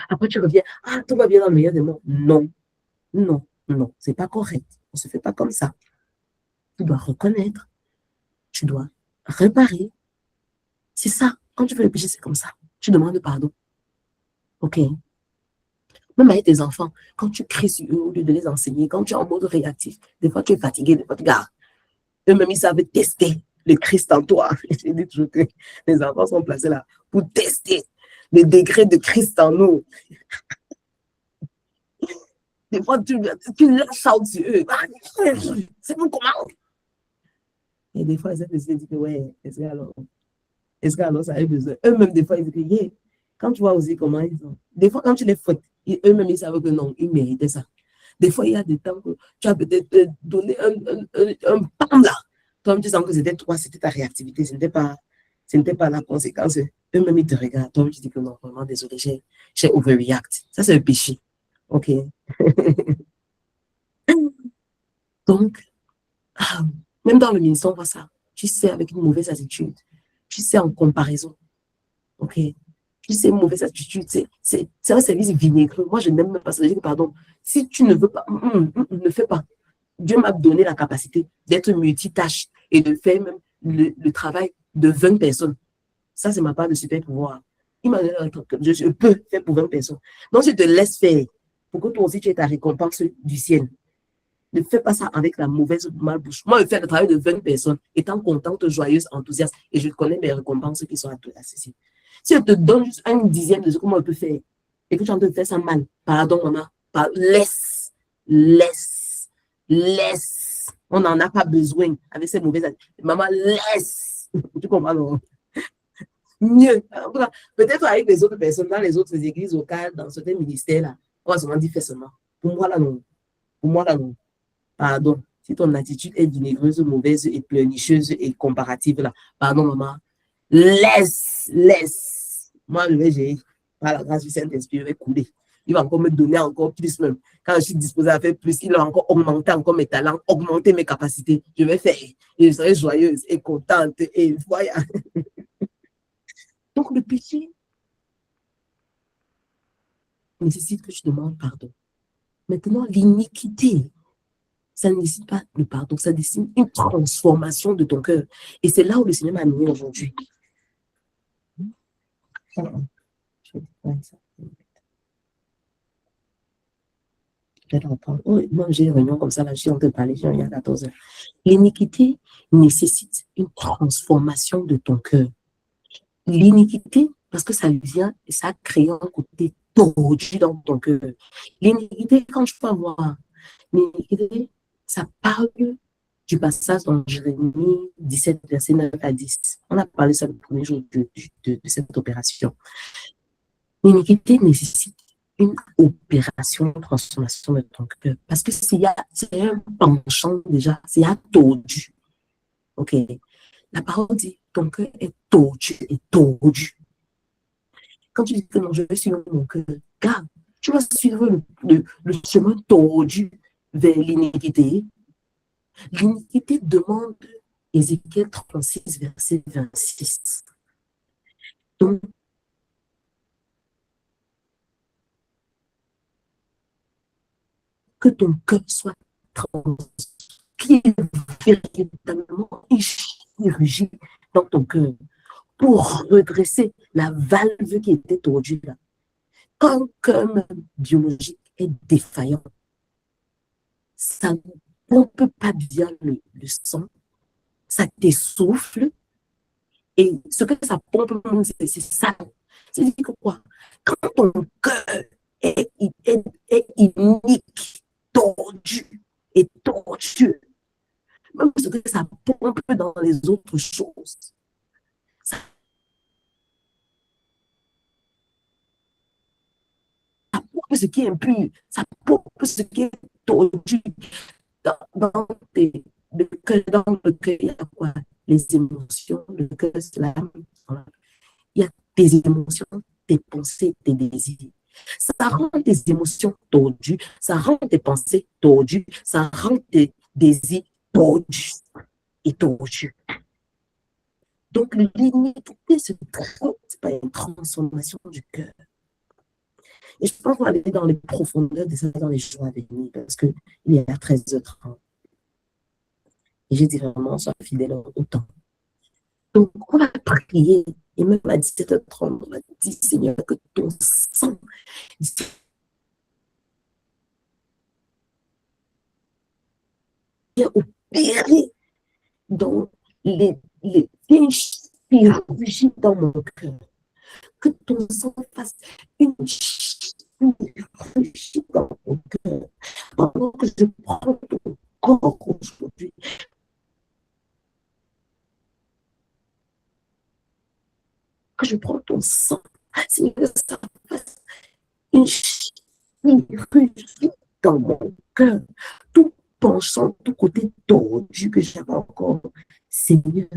Après, tu reviens, ah, tout va bien dans le meilleur des mondes. Non, non, non, c'est pas correct. On ne se fait pas comme ça. Tu dois reconnaître, tu dois réparer. C'est ça. Quand tu fais le péché, c'est comme ça. Tu demandes pardon. OK? Même avec tes enfants, quand tu cries sur eux au lieu de les enseigner, quand tu es en mode réactif, des fois tu es fatigué, des fois tu gardes. Eux-mêmes, ils savent tester le Christ en toi. Je dis toujours que les enfants sont placés là pour tester le degré de Christ en nous. Des fois, tu lâches out sur eux. C'est bon comment? Et des fois, ils se disent que, ouais, est-ce qu'alors ça a besoin? Eux-mêmes, des fois, ils disent que, yeah. Quand tu vois aussi comment ils sont. Des fois, quand tu les fouettes, eux-mêmes, ils savent que non, ils méritaient ça. Des fois, il y a des temps que tu as peut-être donné un pam là. Toi, tu sens que c'était toi, c'était ta réactivité, ce n'était pas la conséquence. Eux-mêmes, ils te regardent. Toi, tu dis que non, vraiment, désolé, j'ai overreact. Ça, c'est un péché. OK. Donc, même dans le ministère, on voit ça. Tu sais, avec une mauvaise attitude. Tu sais, en comparaison. OK. Tu sais, mauvaise attitude. C'est un service vinaigreux. Moi, je n'aime même pas ça. Je dis, pardon, si tu ne veux pas, ne fais pas. Dieu m'a donné la capacité d'être multitâche et de faire même le travail de 20 personnes. Ça, c'est ma part de super pouvoir. Il m'a donné un truc que je peux faire pour 20 personnes. Donc, je te laisse faire pour que toi aussi, tu aies ta récompense du ciel. Ne fais pas ça avec la mauvaise malbouche. Moi, je fais le travail de 20 personnes, étant contente, joyeuse, enthousiaste, et je connais mes récompenses qui sont à ceci. Si je te donne juste un dixième de ce que moi je peux faire, et que tu es en train de faire ça mal, pardon, maman, laisse. On n'en a pas besoin avec ces mauvaises attitudes. Maman, laisse. Tu comprends, non? Mieux. Peut-être avec les autres personnes, dans les autres églises locales, dans certains ministères-là, on va seulement dire fais seulement. Pour moi, là, non. Pardon, si ton attitude est vinaireuse, mauvaise et pleurnicheuse et comparative, là, pardon, maman, laisse. Moi, je vais gérer. Par la grâce du Saint-Esprit, je vais couler. Il va encore me donner encore plus même. Quand je suis disposée à faire plus, il va encore augmenter encore mes talents, augmenter mes capacités. Je vais faire. Et je serai joyeuse et contente et voilà. Donc, le péché nécessite que je demande pardon. Maintenant, l'iniquité, ça ne nécessite pas le pardon, ça nécessite une transformation de ton cœur. Et c'est là où le Seigneur m'a amené aujourd'hui. Moi, j'ai une réunion comme ça, là, je suis en train de parler, il y a 14 heures. L'iniquité nécessite une transformation de ton cœur. L'iniquité, parce que ça vient et ça crée un côté tordu dans ton cœur. L'iniquité, quand je peux voir, l'iniquité, ça parle du passage dans Jérémie 17, verset 9 à 10. On a parlé ça le premier jour de cette opération. L'iniquité nécessite une opération de transformation de ton cœur. Parce que c'est un penchant déjà, c'est un tordu. OK. La parole dit, ton cœur est tordu et tordu. Quand tu dis que non, je vais suivre mon cœur, garde, tu vas suivre le chemin tordu vers l'iniquité. L'iniquité demande Ézéchiel 36, verset 26. Donc, que ton cœur soit tranquille, véritablement une chirurgie dans ton cœur pour redresser la valve qui était tordue là. Quand un cœur biologique est défaillant, ça ne pompe pas bien le sang, ça t'essouffle, et ce que ça pompe, c'est ça. C'est-à-dire que quoi? Quand ton cœur est inique, tordu et tortueux, même ce que ça pompe dans les autres choses, ça pompe ce qui est impur, ça pompe ce qui est tordu dans le cœur, il y a quoi? Les émotions, le cœur, c'est l'âme. Voilà. Il y a tes émotions, tes pensées, tes désirs. Ça rend tes émotions tordues, ça rend tes pensées tordues, ça rend tes désirs tordus et tordus. Donc, l'iniquité, c'est pas une transformation du cœur. Et je pense qu'on va aller dans les profondeurs de ça dans les jours à venir, parce qu'il est à 13h30. Et j'ai dit vraiment, sois fidèle au temps. Donc, on va prier. Et même à 17h30, on va dire, Seigneur, que ton sang vient opérer dans les chirurgies dans mon cœur. Que ton sang fasse une chirurgie dans mon cœur. Pendant que je prends ton corps aujourd'hui, que je prends ton sang, Seigneur, que ça fasse une chirurgie dans mon cœur. Tout penchant, tout côté tordu que j'avais encore, Seigneur,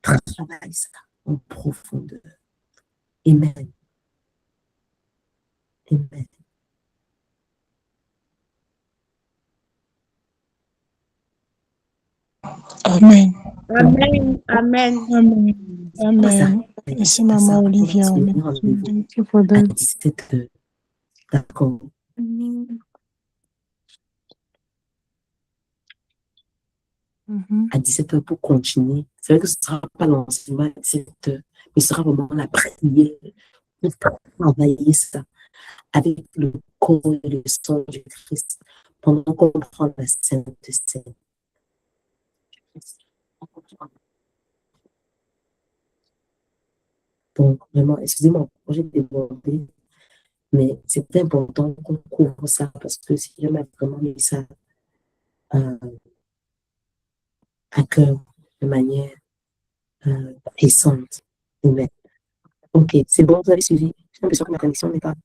travaille ça en profondeur. Amen. Amen.
Amen.
Amen. Amen.
Amen. Amen. Merci, Maman Olivia.
À
Thank you for that.
17h. D'accord. À 17h pour continuer. C'est vrai que ce ne sera pas l'enseignement à 17h, mais ce sera vraiment la prière pour travailler ça avec le corps et le sang du Christ pendant qu'on prend la Sainte Seine. Donc, vraiment, excusez-moi, j'ai débordé, mais c'est important qu'on couvre ça parce que si jamais vraiment mis ça à cœur de manière puissante. Amen. Ok, c'est bon, vous avez suivi. J'ai l'impression que ma connexion n'est pas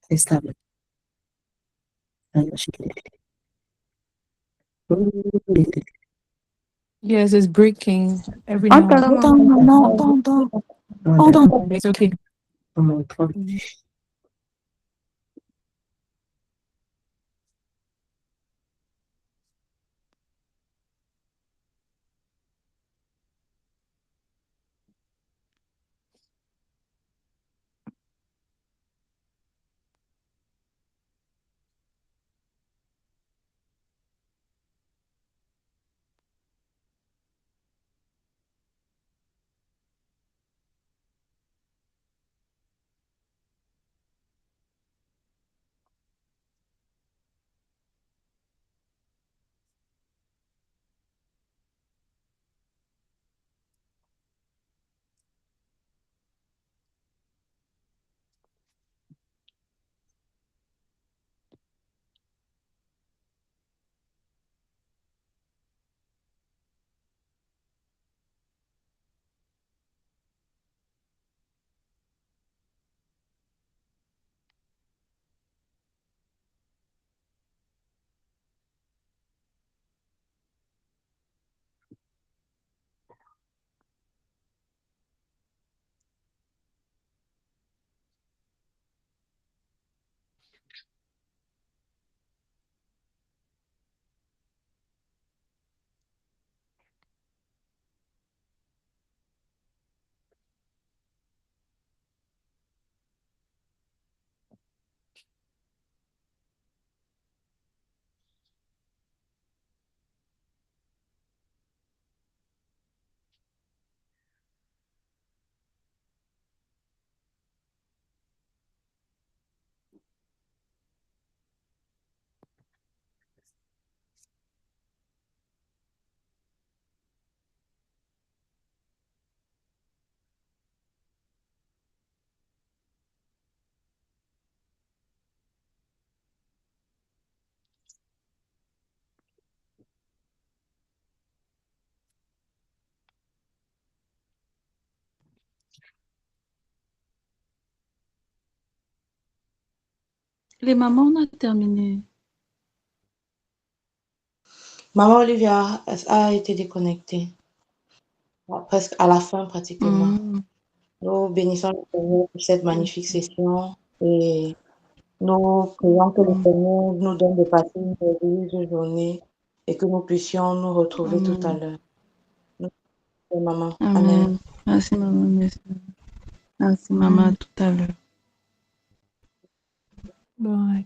très stable.
Yes, it's breaking every now and then. Hold on. It's okay.
Les mamans, on a terminé.
Maman Olivia a été déconnectée. Presque à la fin, pratiquement. Nous bénissons le Seigneur pour cette magnifique session et nous prions que le Seigneur nous donne de passer une merveilleuse journée et que nous puissions nous retrouver tout à l'heure. Maman.
Amen. Merci, maman. Merci, maman. À tout à l'heure.
Bye.